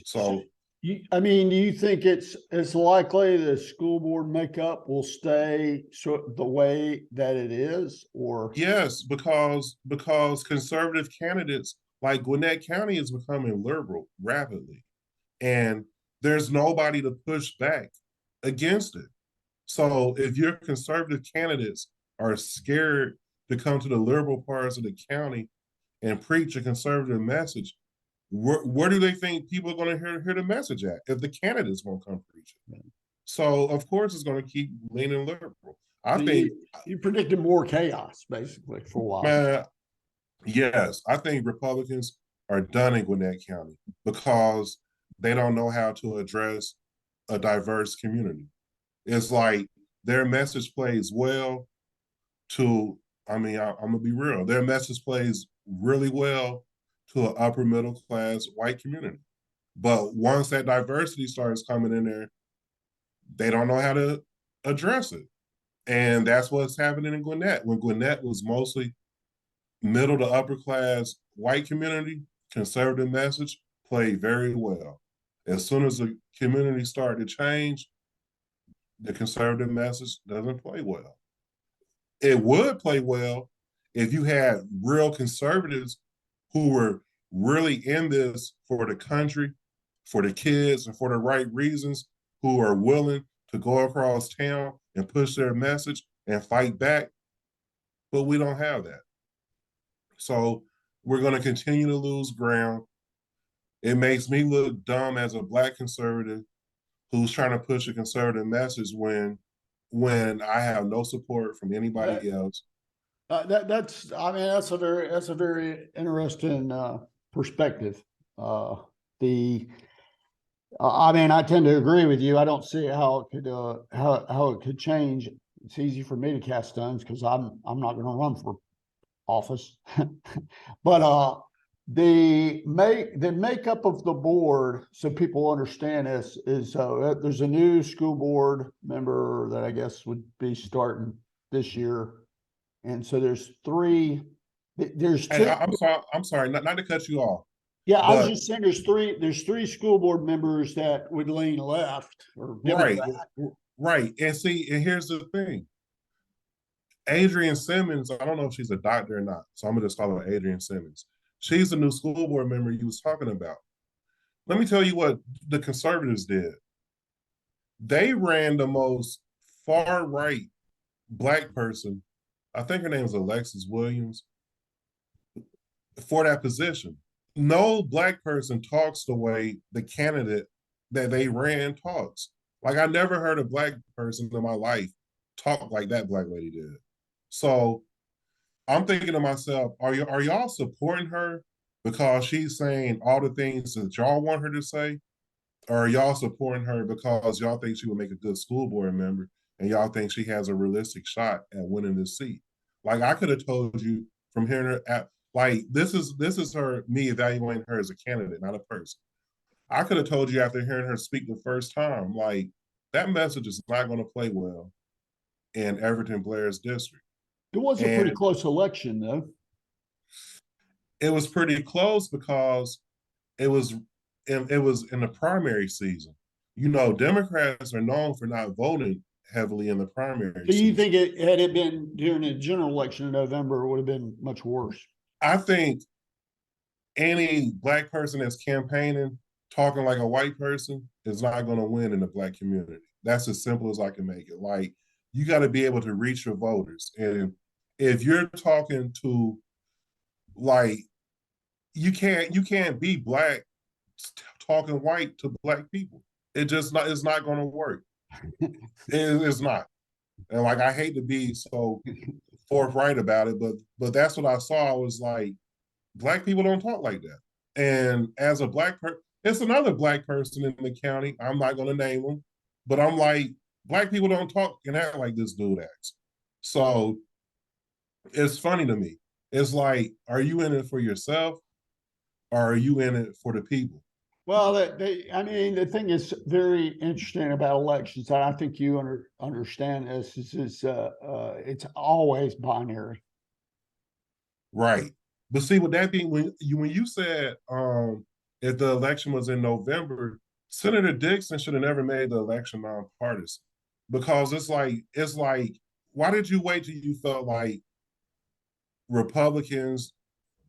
So, I mean, do you think it's likely the school board makeup will stay the way that it is, or? yes, because conservative candidates like Gwinnett County is becoming liberal rapidly, and there's nobody to push back against it. So if your conservative candidates are scared to come to the liberal parts of the county and preach a conservative message, where do they think people are going to hear the message at if the candidates won't come preach it? So of course it's going to keep leaning liberal. I So think you predicted more chaos basically for a while. man, yes, I think Republicans are done in Gwinnett County because they don't know how to address a diverse community. It's like their message plays well to, I'm gonna be real, their message plays really well to an upper middle class white community. But once that diversity starts coming in there, they don't know how to address it. And that's what's happening in Gwinnett. When Gwinnett was mostly middle to upper class white community, conservative message played very well. As soon as the community started to change, the conservative message doesn't play well. It would play well if you had real conservatives who were really in this for the country, for the kids, and for the right reasons, who are willing to go across town and push their message and fight back. But we don't have that. So we're going to continue to lose ground. It makes me look dumb as a Black conservative who's trying to push a conservative message when I have no support from anybody else. That's a very interesting perspective. I mean, I tend to agree with you. I don't see how it could how it could change. It's easy for me to cast stones because I'm not going to run for office. But the makeup of the board, so people understand this, is there's a new school board member that I guess would be starting this year, and so there's three. There's two. Hey, I'm sorry, not to cut you off. Yeah, I was just saying there's three school board members that would lean left or Right, Democrat. right. And see, and here's the thing. Adrienne Simmons, I don't know if she's a doctor or not, so I'm gonna just call her Adrienne Simmons. She's the new school board member you was talking about. Let me tell you what the conservatives did. They ran the most far right Black person, I think her name is Alexis Williams, for that position. No Black person talks the way the candidate that they ran talks. Like I never heard a Black person in my life talk like that Black lady did. So I'm thinking to myself, are y'all supporting her because she's saying all the things that y'all want her to say? Or are y'all supporting her because y'all think she would make a good school board member and y'all think she has a realistic shot at winning this seat? Like I could have told you from hearing her like this is her me evaluating her as a candidate, not a person. I could have told you after hearing her speak the first time, like that message is not going to play well in Everton Blair's district. It was a pretty close election, though. It was pretty close because it was in the primary season. You know, Democrats are known for not voting heavily in the primary. Do you think had it been during a general election in November, it would have been much worse? I think any Black person that's campaigning talking like a white person is not going to win in the Black community. That's as simple as I can make it. Like you got to be able to reach your voters, and if you're talking to like you can't be Black talking white to Black people. It's not going to work. It's not. And like I hate to be so forthright about it, but that's what I saw. I was like, Black people don't talk like that. And as a Black person, it's another Black person in the county. I'm not going to name them, but I'm like, Black people don't talk and act like this dude acts. So it's funny to me. It's like, are you in it for yourself or are you in it for the people? Well, I mean, the thing is very interesting about elections, and I think you understand this, is it's always binary. Right. But see, with that being, when you said if the election was in November, Senator Dixon should have never made the election nonpartisan, because it's like why did you wait till you felt like Republicans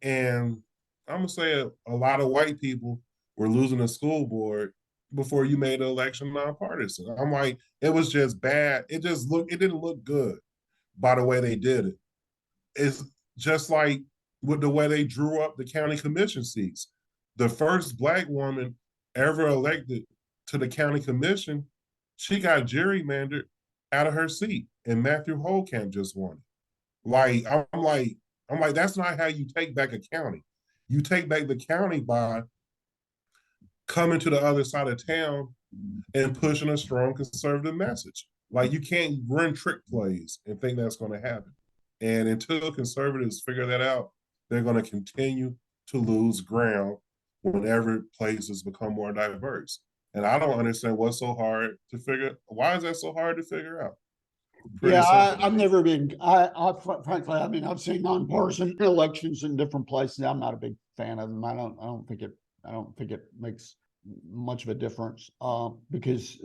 and I'm gonna say a lot of white people were losing the school board before you made the election nonpartisan? I'm like, it was just bad. It didn't look good by the way they did it. It's just like with the way they drew up the county commission seats. The first Black woman ever elected to the county commission, she got gerrymandered out of her seat, and Matthew Holcamp just won it. I'm like, that's not how you take back a county. You take back the county by coming to the other side of town and pushing a strong conservative message. Like, you can't run trick plays and think that's going to happen. And until conservatives figure that out, they're going to continue to lose ground whenever places become more diverse. And I don't understand what's so hard to figure. Why is that so hard to figure out? Pretty Yeah, simple to I've me. never been. Frankly, I mean, I've seen nonpartisan elections in different places. I'm not a big fan of them. I don't think it. I don't think it makes much of a difference. Because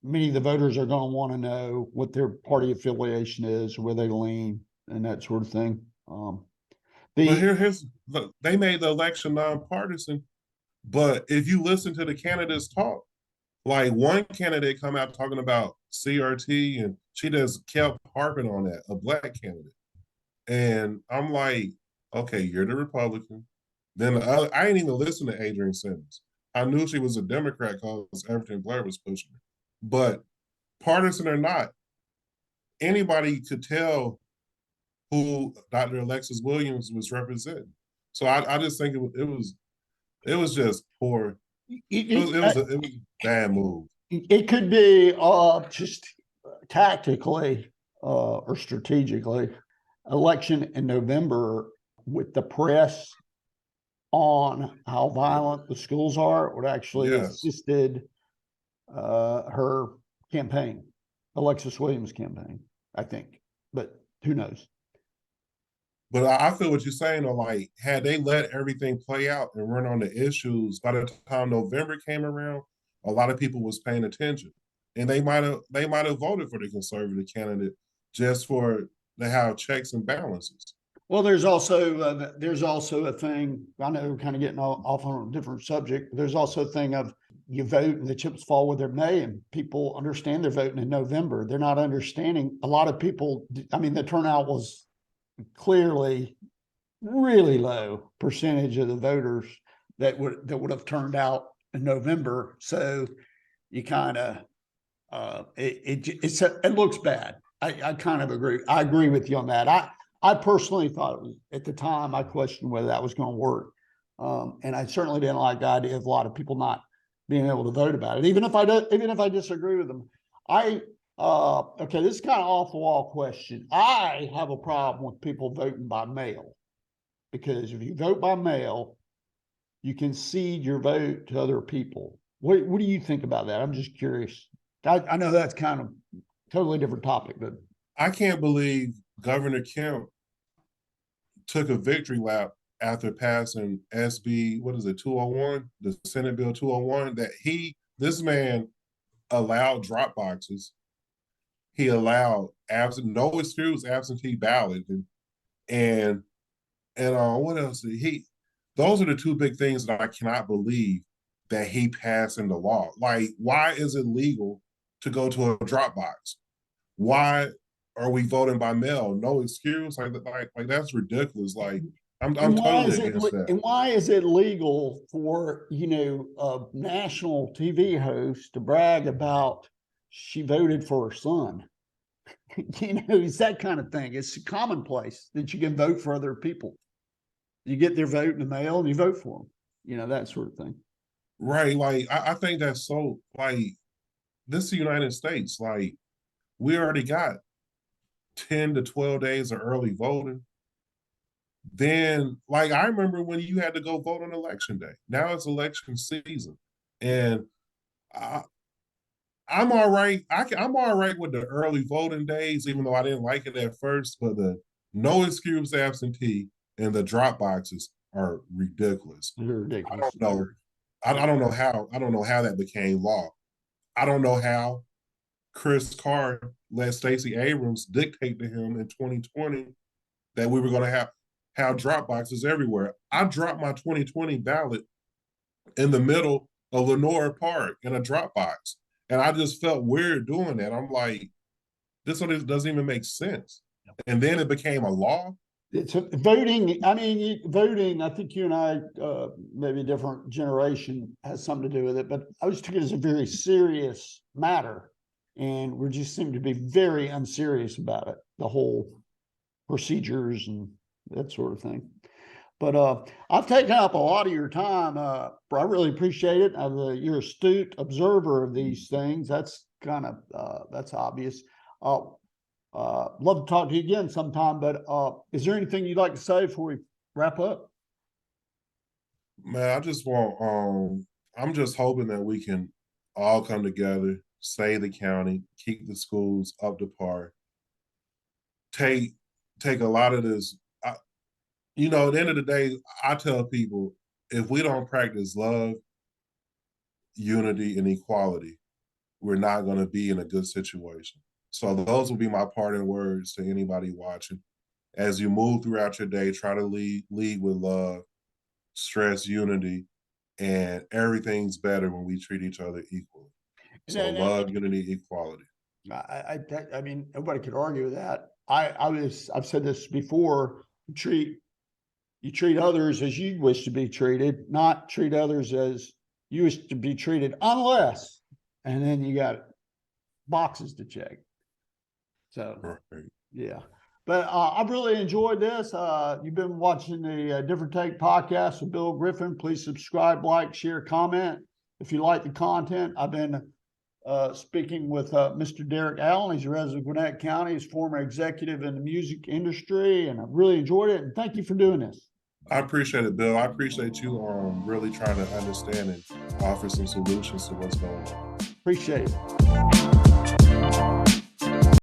many of the voters are going to want to know what their party affiliation is, where they lean, and that sort of thing. But The here's look, they made the election nonpartisan. But if you listen to the candidates talk, like one candidate come out talking about CRT, and she just kept harping on that, a Black candidate. And I'm like, okay, you're the Republican. Then I ain't even listen to Adrienne Simmons. I knew she was a Democrat because Everton Blair was pushing her. But partisan or not, anybody could tell who Dr. Alexis Williams was representing. So I just think it was just poor. It was a bad move. it could be just tactically or strategically. Election in November with the press on how violent the schools are would actually Yes. assisted her campaign, Alexis Williams' campaign, I think. But who knows? But I feel what you're saying, though, like, had they let everything play out and run on the issues, by the time November came around, a lot of people was paying attention. And they might have voted for the conservative candidate just for to have checks and balances. Well, there's also a thing. I know we're kind of getting off on a different subject. But there's also a thing of you vote and the chips fall where they may, and people understand they're voting in November. They're not understanding. A lot of people. I mean, the turnout was clearly really low percentage of the voters that would have turned out in November. So you kind of it looks bad. I kind of agree. I agree with you on that. I personally thought it was, at the time, I questioned whether that was going to work. And I certainly didn't like the idea of a lot of people not being able to vote about it, even if I disagree with them. Okay, this is kind of off the wall question. I have a problem with people voting by mail, because if you vote by mail, you can cede your vote to other people. What do you think about that? I'm just curious. I know that's kind of totally different topic, but I can't believe Governor Kemp took a victory lap after passing SB, what is it, 201, the Senate Bill 201, that this man allowed drop boxes. He allowed no excuse absentee ballot, and what else did he? Those are the two big things that I cannot believe that he passed into law. Like, why is it legal to go to a drop box? Why are we voting by mail? No excuse. Like that's ridiculous. Like, I'm totally against that. and why is it legal for a national TV host to brag about she voted for her son? It's that kind of thing. It's commonplace that you can vote for other people. You get their vote in the mail and you vote for them. That sort of thing. Right. Like, I think that's so, like, this is the United States. Like, we already got 10 to 12 days of early voting. then like I remember when you had to go vote on election day. Now it's election season, and I, I'm all right. I'm all right with the early voting days, even though I didn't like it at first. But the no excuse absentee and the drop boxes are ridiculous. They're I ridiculous. don't know. I don't know how. I don't know how that became law. I don't know how Chris Carr let Stacey Abrams dictate to him in 2020 that we were going to have drop boxes everywhere. I dropped my 2020 ballot in the middle of Lenore Park in a drop box. And I just felt weird doing that. I'm like, this one doesn't even make sense. And then it became a law. It's voting. I mean, voting. I think you and I, maybe a different generation, has something to do with it. But I always took it as a very serious matter, and we just seem to be very unserious about it. The whole procedures and that sort of thing. But I've taken up a lot of your time. I really appreciate it. You're an astute observer of these things. That's kind of that's obvious. Love to talk to you again sometime. But is there anything you'd like to say before we wrap up? Man, I just want I'm just hoping that we can all come together, save the county, keep the schools up to par, take a lot of this. You know, at the end of the day, I tell people, if we don't practice love, unity, and equality, we're not going to be in a good situation. So those will be my parting words to anybody watching. As you move throughout your day, try to lead with love, stress unity, and everything's better when we treat each other equally. So love, unity, equality. I mean, nobody could argue with that. I've said this before. You treat others as you wish to be treated, not treat others as you wish to be treated, unless, and then you got boxes to check. So, right. Yeah. But I've really enjoyed this. You've been watching the Different Take podcast with Bill Griffin. Please subscribe, like, share, comment. If you like the content, I've been speaking with Mr. Derrick Allen. He's a resident of Gwinnett County. He's former executive in the music industry, and I've really enjoyed it. And thank you for doing this. I appreciate it, Bill. I appreciate you really trying to understand and offer some solutions to what's going on. Appreciate it.